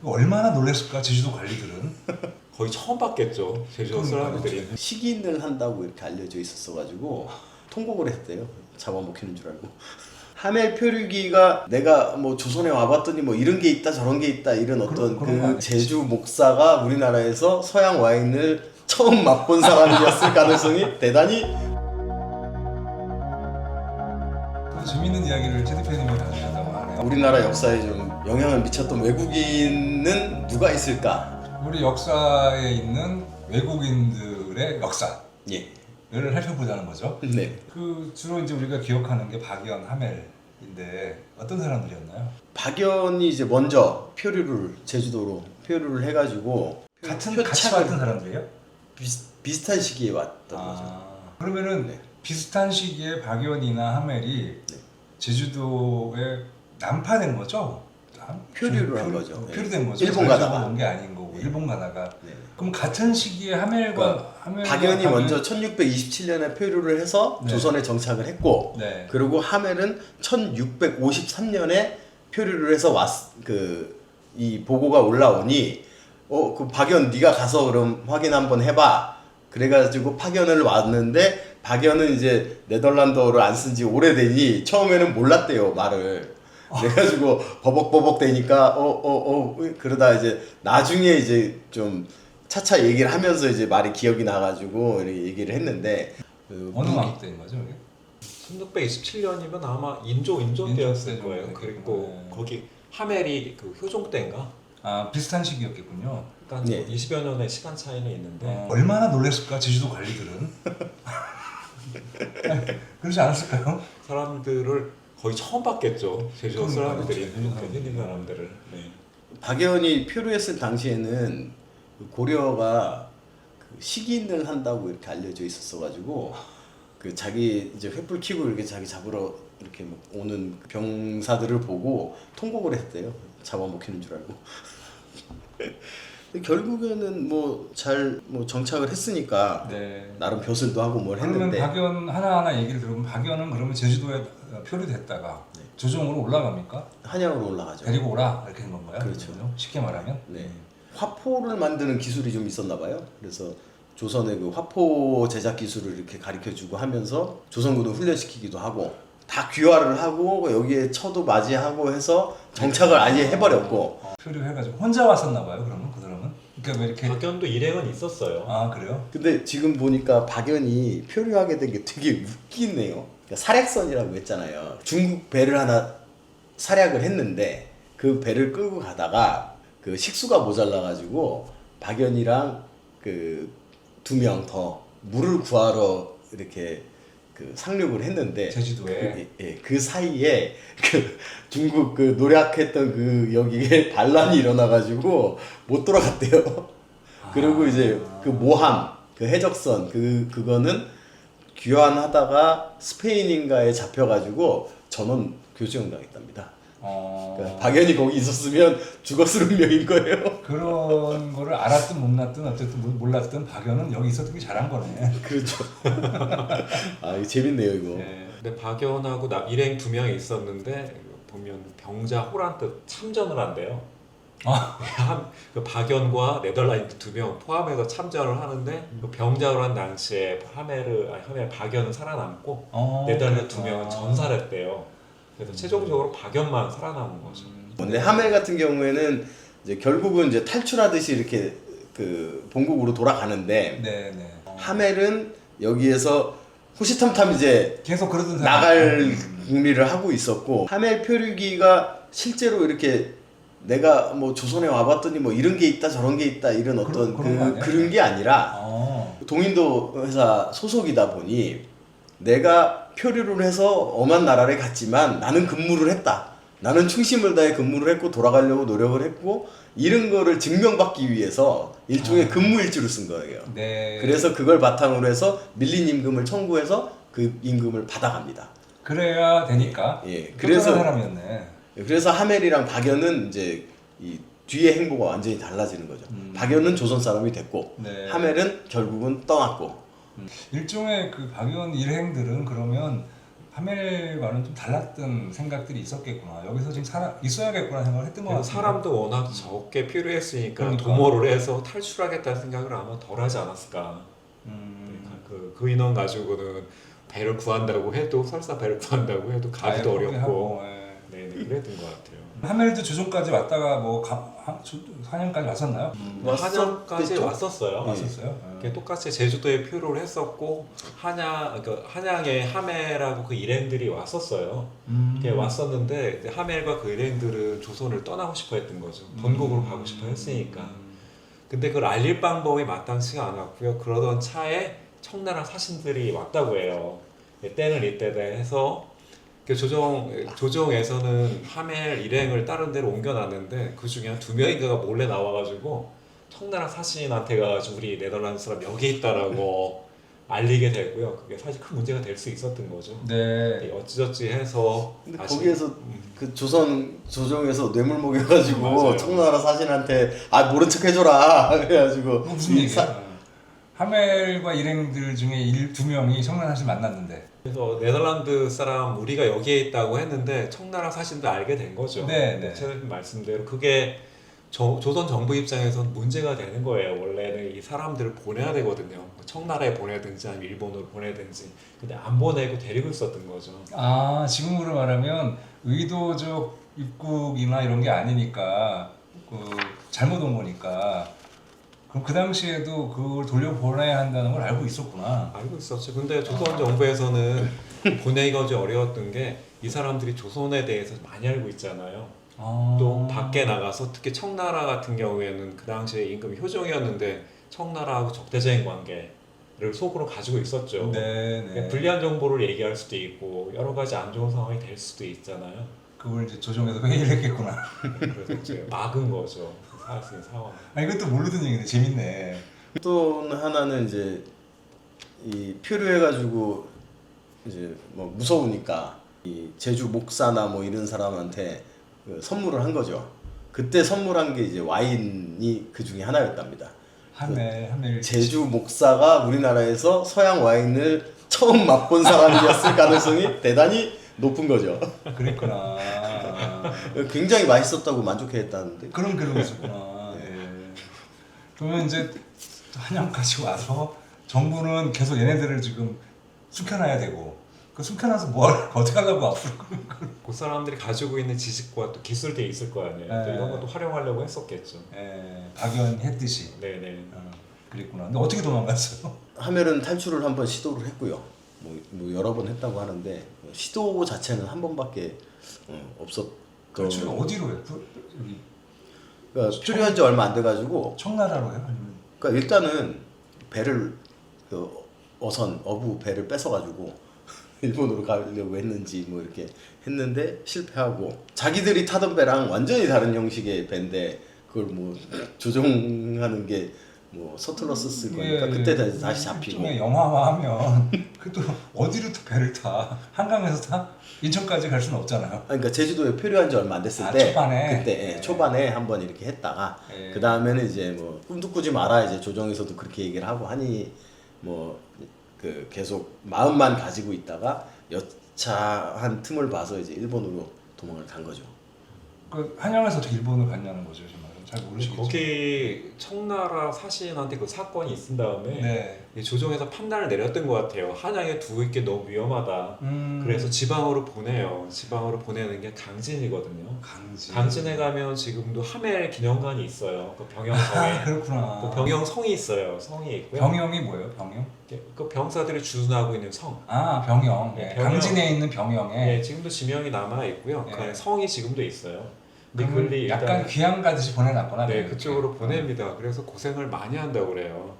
얼마나 놀랐을까 제주도 관리들은. 거의 처음 봤겠죠. 제주도 사람들이. 식인을 한다고 이렇게 알려져 있었어가지고 통곡을 했대요. 잡아먹히는 줄 알고. 하멜 표류기가 내가 뭐 조선에 와봤더니 뭐 이런 게 있다 저런 게 있다 이런 어떤 그런 거 그 아니겠지. 제주 목사가 우리나라에서 서양 와인을 처음 맛본 사람이었을 가능성이 대단히. 재밌는 이야기를 최 대표님이 가져오셨다고 하네요. 우리나라 역사에 좀 영향을 미쳤던 외국인은 누가 있을까? 우리 역사에 있는 외국인들의 역사를 예. 살펴보자는 거죠. 네. 그 주로 이제 우리가 기억하는 게 박연, 하멜인데 어떤 사람들이었나요? 박연이 이제 먼저 표류를 제주도로 표류를 해가지고 같이 표착을- 왔던 사람들이에요? 비슷한 시기에 왔던 거죠. 그러면은 네. 비슷한 시기에 박연이나 하멜이 제주도에 난파된 거죠? 표류를 한 거죠. 네. 표류된 거죠. 일본 가다가. 온 게 아닌 거고 네. 일본 가다가. 네. 그럼 같은 시기에 하멜과 박연이 먼저 1627년에 표류를 해서 네. 조선에 정착을 했고, 네. 그리고 하멜은 1653년에 표류를 해서 이 보고가 올라오니 그 박연 네가 가서 그럼 확인 한번 해봐. 그래가지고 파견을 왔는데 박연은 이제 네덜란드어를 안 쓴 지 오래되니 처음에는 몰랐대요, 말을. 그래가지고 버벅버벅 되니까 그러다 이제 나중에 이제 좀 차차 얘기를 하면서 이제 말이 기억이 나가지고 이렇게 얘기를 했는데 어느 마음 때인 거죠? 이게? 1627년이면 아마 인조 때였을 인조 거예요. 때 그리고 네. 거기 하멜이 그 효종 때인가? 비슷한 시기였겠군요. 일단 네. 20여 년의 시간 차이는 있는데 얼마나 놀랐을까 제주도 관리들은. 그러지 않았을까요? 사람들을 거의 처음 봤겠죠. 제주도 사람들이. 그러니까요. 현지 사람들을. 네. 박연이 표류했을 당시에는 그 고려가 그 식인을 한다고 이렇게 알려져 있었어가지고 그 자기 이제 횃불 켜고 이렇게 자기 잡으러 이렇게 막 오는 병사들을 보고 통곡을 했대요. 잡아먹히는 줄 알고. 근데 결국에는 뭐 잘 정착을 했으니까 네. 나름 벼슬도 하고 뭘 그러면 했는데. 박연 하나하나 얘기를 들어보면 박연은 그러면 제주도에 표류됐다가 조정으로 올라갑니까? 한양으로 올라가죠. 데리고 오라 이렇게 된 건가요? 그렇죠. 그러면요? 쉽게 말하면. 네. 화포를 만드는 기술이 좀 있었나 봐요. 그래서 조선의 그 화포 제작 기술을 이렇게 가르쳐주고 하면서 조선군을 훈련시키기도 하고 다 귀화를 하고 여기에 처도 맞이하고 해서 정착을 아예 해버렸고. 표류해가지고 혼자 왔었나 봐요. 그러면 그 사람은. 그러니까 왜 이렇게. 박연도 일행은 있었어요. 그래요? 근데 지금 보니까 박연이 표류하게 된 게 되게 웃기네요. 그러니까 사략선이라고 했잖아요. 중국 배를 하나 사략을 했는데 그 배를 끌고 가다가 그 식수가 모자라가지고 박연이랑 그 2명 더 물을 구하러 이렇게 그 상륙을 했는데 제주도에. 그 사이에 그 중국 그 노력했던 그 여기에 반란이 일어나가지고 못 돌아갔대요. 그리고 이제 그 모함 그 해적선 그거는 귀환하다가 스페인인가에 잡혀가지고 전원 교수형당했답니다. 그러니까 박연이 거기 있었으면 죽었을 운명인 거예요. 그런 거를 알았든 못났든 어쨌든 몰랐든 박연은 여기 있었던 게 잘한 거네. 그렇죠. 이거 재밌네요 이거. 네. 근데 박연하고 일행 2명이 있었는데 보면 병자 호란트 참전을 한대요. 그 박연과 네덜란드 2명 포함해서 참전을 하는데 그 병자로 한 당시에 박연은 살아남고 네덜란드 2명은 전사했대요. 그래서 최종적으로 박연만 살아남은 거죠. 근데 하멜 같은 경우에는 이제 결국은 이제 탈출하듯이 이렇게 그 본국으로 돌아가는데 네네. 하멜은 여기에서 호시탐탐 이제 계속 그러던 사람. 나갈 궁리를 하고 있었고 하멜 표류기가 실제로 이렇게 내가 뭐 조선에 와봤더니 뭐 이런 게 있다 저런 게 있다 이런 어떤 그런 거 아니야? 그런 게 아니라 동인도 회사 소속이다 보니 내가 표류를 해서 엄한 나라를 갔지만 나는 근무를 했다. 나는 충심을 다해 근무를 했고 돌아가려고 노력을 했고 이런 거를 증명받기 위해서 일종의 근무일지를 쓴 거예요. 네. 그래서 그걸 바탕으로 해서 밀린 임금을 청구해서 그 임금을 받아갑니다. 그래야 되니까. 예. 그래서 사람이었네. 그래서 하멜이랑 박연은 이제 이 뒤의 행보가 완전히 달라지는 거죠. 박연은 조선 사람이 됐고 네. 하멜은 결국은 떠났고. 일종의 그 박연 일행들은 그러면 하멜과는 좀 달랐던 생각들이 있었겠구나. 여기서 지금 있어야겠구나 생각을 했던 것 같아요. 사람도 워낙 적게 필요했으니까 그러니까. 도모를 해서 탈출하겠다는 생각을 아마 덜하지 않았을까. 그 인원 가지고는 배를 구한다고 해도 설사 배를 구한다고 해도 가기도 어렵고 네, 그랬던 것 같아요. 하멜도 조종까지 왔다가 뭐 한양까지 왔었나요? 한양까지 왔었어요. 왔었어요. 그게 똑같이 제주도에 표류를 했었고 한양에 하멜하고 그 일행들이 왔었어요. 그게 왔었는데 이제 하멜과 그 일행들은 조선을 떠나고 싶어했던 거죠. 본국으로 가고 싶어했으니까. 근데 그걸 알릴 방법이 마땅치가 않았고요. 그러던 차에 청나라 사신들이 왔다고 해요. 때는 이때다 해서 조정에서는 하멜 일행을 다른 데로 옮겨놨는데 그 중에 한 2명인가가 몰래 나와가지고 청나라 사신한테 가가지고 우리 네덜란드 사람 여기 있다라고 알리게 되고요. 그게 사실 큰 문제가 될 수 있었던 거죠. 네. 어찌저찌 해서 근데 다시, 거기에서 그 조정에서 뇌물 먹여가지고 맞아요. 청나라 사신한테 모른 척 해줘라 그래가지고 무슨 얘기야? 하멜과 일행들 중에 2명이 청나라 사신 만났는데. 그래서 네덜란드 사람 우리가 여기에 있다고 했는데 청나라 사신도 알게 된 거죠. 네. 최근 말씀대로 그게 조선 정부 입장에선 문제가 되는 거예요. 원래는 이 사람들을 보내야 되거든요. 청나라에 보내든지 아니면 일본으로 보내든지. 근데 안 보내고 데리고 있었던 거죠. 지금으로 말하면 의도적 입국이나 이런 게 아니니까 잘못 온 거니까. 그럼 그 당시에도 그걸 돌려보내야 한다는 걸 알고 있었구나. 알고 있었죠. 근데 조선 정부에서는 보내기가 좀 어려웠던 게 이 사람들이 조선에 대해서 많이 알고 있잖아요. 또 밖에 나가서 특히 청나라 같은 경우에는 그 당시에 임금이 효종이었는데 청나라하고 적대적인 관계를 속으로 가지고 있었죠. 네. 불리한 정보를 얘기할 수도 있고 여러 가지 안 좋은 상황이 될 수도 있잖아요. 그걸 이제 조정에서 회의를 했겠구나. 그래서 이제 막은 거죠. 살 수 있는 상황. 이것도 모르던 얘기네. 재밌네. 또 하나는 이제 이 표류해가지고 이제 뭐 무서우니까 이 제주 목사나 뭐 이런 사람한테 선물을 한 거죠. 그때 선물한 게 이제 와인이 그 중에 하나였답니다. 하멜. 제주 목사가 우리나라에서 서양 와인을 처음 맛본 사람이었을 가능성이 대단히 높은 거죠. 그랬구나. 굉장히 맛있었다고 만족해했다는데. 그런 기록이 있었구나. 네. 그러면 이제 한양까지 와서 정부는 계속 얘네들을 지금 숨겨놔야 되고 그 숨겨놔서 어떻게 하려고 앞으로 그 사람들이 가지고 있는 지식과 또 기술들이 있을 거 아니에요. 또 이런 것도 활용하려고 했었겠죠. 박연이 했듯이. 네네. 그랬구나. 근데 어떻게 도망갔어요? 하멜은 탈출을 한번 시도를 했고요. 뭐 여러 번 했다고 하는데 시도 자체는 한 번밖에 없었던. 탈출 어디로 해? 그러니까 표류한 지 얼마 안 돼가지고 청나라로 해요? 아니면? 그러니까 일단은 배를 어부 배를 뺏어가지고 일본으로 가려고 했는지 뭐 이렇게 했는데 실패하고 자기들이 타던 배랑 완전히 다른 형식의 배인데 그걸 뭐 조종하는 게 뭐 서툴러 썼을 거니까 그때 다시 잡히고. 영화화하면 그또 어디로 배를 타? 한강에서 타? 인천까지 갈 수는 없잖아요. 그러니까 제주도에 표류한 지 얼마 안 됐을 때 초반에 그때 초반에 한번 이렇게 했다가 그 다음에는 이제 뭐 꿈도 꾸지 마라 이제 조정에서도 그렇게 얘기를 하고 하니 뭐 그 계속 마음만 가지고 있다가 여차한 틈을 봐서 이제 일본으로 도망을 간 거죠. 그 한양에서 어떻게 일본을 갔냐는 거죠, 정말. 잘 모르시겠죠. 거기 청나라 사신한테 그 사건이 있은 다음에 조정에서 판단을 내렸던 것 같아요. 한양에 두고 있기 너무 위험하다. 그래서 지방으로 보내요. 지방으로 보내는 게 강진이거든요. 강진에 가면 지금도 하멜 기념관이 있어요. 그 병영성에. 그렇구나. 그 병영성이 있어요. 성이 있고요. 병영이 뭐예요? 병영? 그 병사들이 주둔하고 있는 성. 병영. 병영. 강진에 있는 병영에. 네, 지금도 지명이 남아 있고요. 그 안에 성이 지금도 있어요. 근데 약간 귀향 가듯이 보내놨구나. 네, 그쪽으로 보냅니다. 그래서 고생을 많이 한다고 그래요.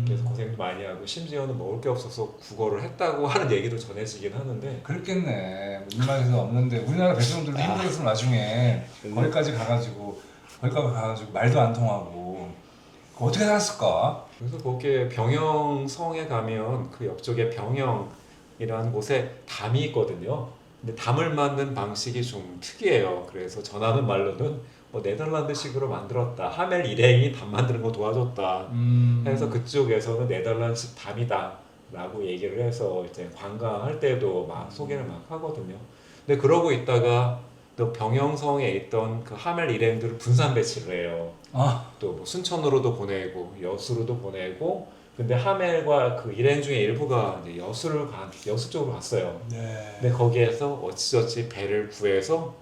그래서 고생도 많이 하고 심지어는 먹을 게 없어서 국어를 했다고 하는 얘기도 전해지긴 하는데. 그렇겠네. 입맛에서 없는데 우리나라 백성들도 힘들었으면 나중에 거기까지 가가지고 말도 안 통하고 어떻게 살았을까? 그래서 거기에 병영성에 가면 그 옆쪽에 병영이라는 곳에 담이 있거든요. 근데 담을 만든 방식이 좀 특이해요. 그래서 전하는 말로는 뭐 네덜란드식으로 만들었다. 하멜 일행이 담 만드는 거 도와줬다. 해서 그쪽에서는 네덜란드식 담이다 라고 얘기를 해서 이제 관광할 때도 막 소개를 막 하거든요. 근데 그러고 있다가 또 병영성에 있던 그 하멜 일행들을 분산 배치를 해요. 아, 또뭐 순천으로도 보내고 여수로도 보내고. 근데 하멜과 그 일행 중에 일부가 이제 여수 쪽으로 갔어요. 네. 근데 거기에서 어찌저찌 배를 구해서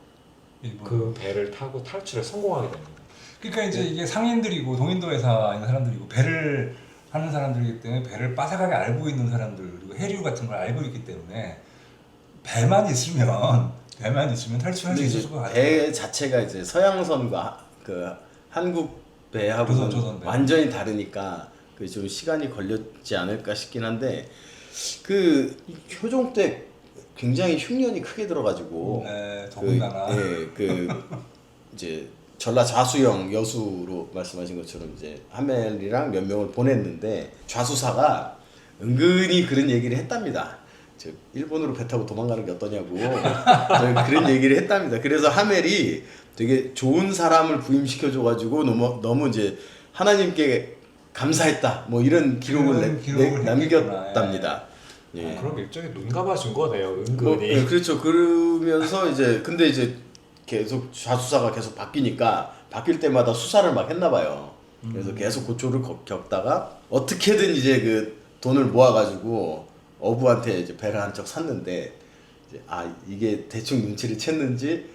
일본. 그 배를 타고 탈출에 성공하게 됩니다. 그러니까 이제 이게 상인들이고 동인도 회사 있는 사람들이고 배를 하는 사람들이기 때문에 배를 빠삭하게 알고 있는 사람들 그리고 해류 같은 걸 알고 있기 때문에 배만 있으면 탈출할 수 근데 있을 이제 것 같아요. 배 자체가 이제 서양선과 그 한국 배하고는 조선 배. 완전히 다르니까 그 좀 시간이 걸렸지 않을까 싶긴 한데 그 효종 때 굉장히 흉년이 크게 들어가지고 네, 더군다나. 그 이제 전라 좌수영 여수로 말씀하신 것처럼 이제 하멜이랑 몇 명을 보냈는데 좌수사가 은근히 그런 얘기를 했답니다. 저 일본으로 배 타고 도망가는 게 어떠냐고 그런 얘기를 했답니다. 그래서 하멜이 되게 좋은 사람을 부임시켜줘가지고 너무 이제 하나님께 감사했다 뭐 이런 그런 기록을 남겼답니다. 예. 그럼 일종의 눈 감아준 거네요, 뭐, 은근히. 네, 그렇죠. 그러면서 이제 근데 이제 계속 좌수사가 계속 바뀌니까 바뀔 때마다 수사를 막 했나 봐요. 그래서 계속 고초를 겪다가 어떻게든 이제 그 돈을 모아가지고 어부한테 이제 배를 한 척 샀는데 이제 이게 대충 눈치를 챘는지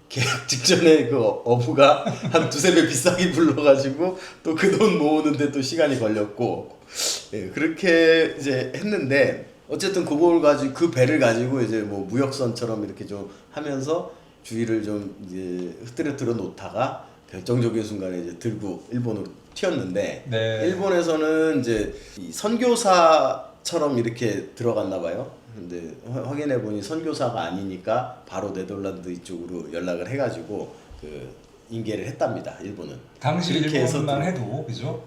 계약 직전에 그 어부가 한 두세 배 비싸게 불러가지고 또 그 돈 모으는데 또 시간이 걸렸고 예, 그렇게 이제 했는데 어쨌든 그 배를 가지고 이제 뭐 무역선처럼 이렇게 좀 하면서 주위를 좀 이제 흐트러뜨려 놓다가 결정적인 순간에 이제 들고 일본으로 튀었는데 네. 일본에서는 이제 이 선교사처럼 이렇게 들어갔나 봐요. 근데 확인해 보니 선교사가 아니니까 바로 네덜란드 이쪽으로 연락을 해가지고 그 인계를 했답니다. 일본은. 당시 그렇게 일본만 해서 해도 그죠?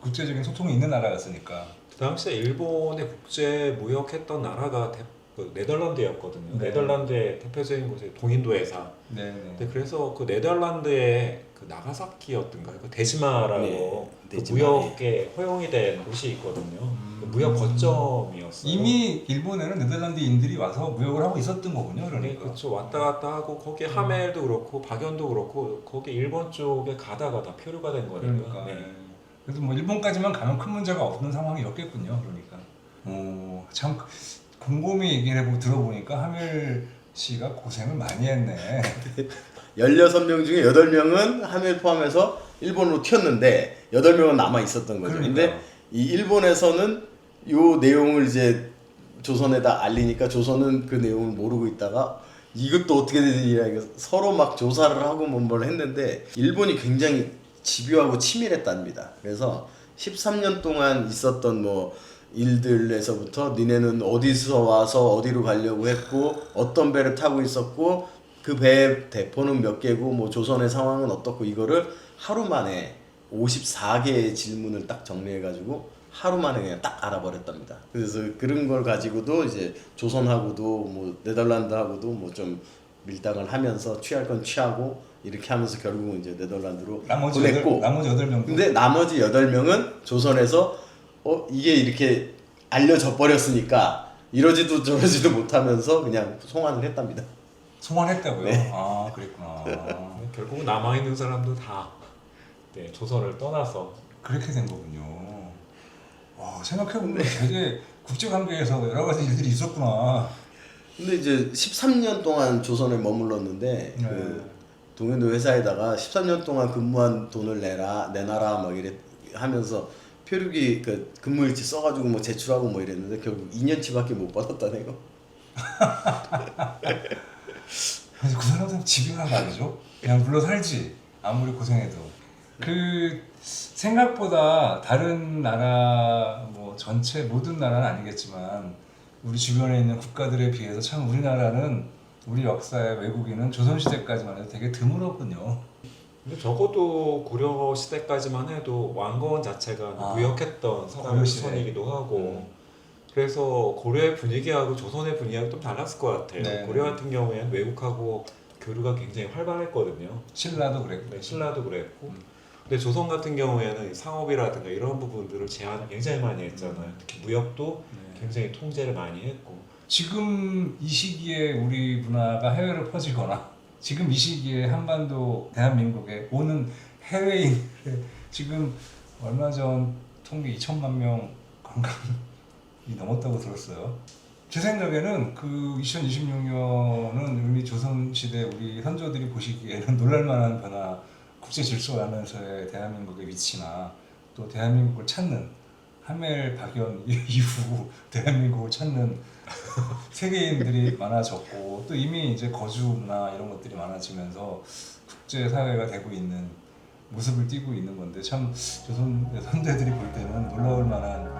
국제적인 소통이 있는 나라였으니까. 그 당시에 일본에 국제 무역했던 나라가 그 네덜란드였거든요. 네. 네덜란드의 대표적인 곳이 동인도 회사. 네. 근데 그래서 그 네덜란드의 그 나가사키였던가요? 그 데지마라고 네, 그 데지마, 무역에 허용이 된 곳이 있거든요. 그 무역 거점이었어요. 이미 일본에는 네덜란드인들이 와서 무역을 하고 있었던 거군요. 네, 그러니까. 그렇죠. 왔다 갔다 하고 거기 하멜도 그렇고 박연도 그렇고 거기 일본 쪽에 가다가 다 표류가 된 거니까. 그러니까. 네. 그래도 뭐 일본까지만 가면 큰 문제가 없는 상황이었겠군요. 그러니까. 참 곰곰이 얘기를 들어보니까 하멜 씨가 고생을 많이 했네. 16명 중에 8명은 하멜 포함해서 일본으로 튀었는데 8명은 남아 있었던 거죠. 근데 그러니까요. 이 일본에서는 요 내용을 이제 조선에다 알리니까 조선은 그 내용을 모르고 있다가 이것도 어떻게 되느냐 서로 막 조사를 하고 뭘 했는데 일본이 굉장히 집요하고 치밀했답니다. 그래서 13년 동안 있었던 뭐 일들에서부터 니네는 어디서 와서 어디로 가려고 했고 어떤 배를 타고 있었고 그 배 대포는 몇 개고 뭐 조선의 상황은 어떻고 이거를 하루 만에 54개의 질문을 딱 정리해가지고 하루 만에 그냥 딱 알아버렸답니다. 그래서 그런 걸 가지고도 이제 조선하고도 뭐 네덜란드하고도 뭐 좀 밀당을 하면서 취할 건 취하고 이렇게 하면서 결국은 이제 네덜란드로 보냈고 나머지 8명도. 근데 나머지 8명은 조선에서 이게 이렇게 알려져 버렸으니까 이러지도 저러지도 못하면서 그냥 송환을 했답니다. 송환했다고요? 네. 아, 그랬구나. 결국은 남아있는 사람도 다 네, 조선을 떠나서 그렇게 된 거군요. 와, 생각해보면 되게 국제관계에서 여러 가지 일들이 있었구나. 근데 이제 13년 동안 조선에 머물렀는데 네. 그 동현도 회사에다가 13년 동안 근무한 돈을 내놔라 막 이래 하면서 표류기 그 근무일지 써가지고 뭐 제출하고 뭐 이랬는데 결국 2년치밖에 못 받았다네요. 그래서 그 사람들은 집요한 말이죠. 그냥 물러 살지 아무리 고생해도. 그 생각보다 다른 나라 뭐 전체 모든 나라는 아니겠지만 우리 주변에 있는 국가들에 비해서 참 우리나라는 우리 역사의 외국인은 조선시대까지만 해도 되게 드물었군요. 근데 적어도 고려 시대까지만 해도 왕건 자체가 무역했던 고려 사람의 시대. 시선이기도 하고 그래서 고려의 분위기하고 조선의 분위기하고 좀 달랐을 것 같아요. 네. 고려 같은 경우에는 외국하고 교류가 굉장히 활발했거든요. 신라도 그랬고. 네, 신라도 그랬고 근데 조선 같은 경우에는 상업이라든가 이런 부분들을 제한을 굉장히 많이 했잖아요. 특히 무역도 네. 굉장히 통제를 많이 했고. 지금 이 시기에 우리 문화가 해외로 퍼지거나 지금 이 시기에 한반도 대한민국에 오는 해외인 지금 얼마 전 통계 2천만 명 관광이 넘었다고 들었어요. 제 생각에는 그 2026년은 우리 조선시대 우리 선조들이 보시기에는 놀랄만한 변화, 국제 질서 안에서의 대한민국의 위치나 또 대한민국을 찾는 하멜 박연 이후 대한민국을 찾는 세계인들이 많아졌고 또 이미 이제 거주나 이런 것들이 많아지면서 국제 사회가 되고 있는 모습을 띠고 있는 건데 참 조선 선대들이 볼 때는 놀라울 만한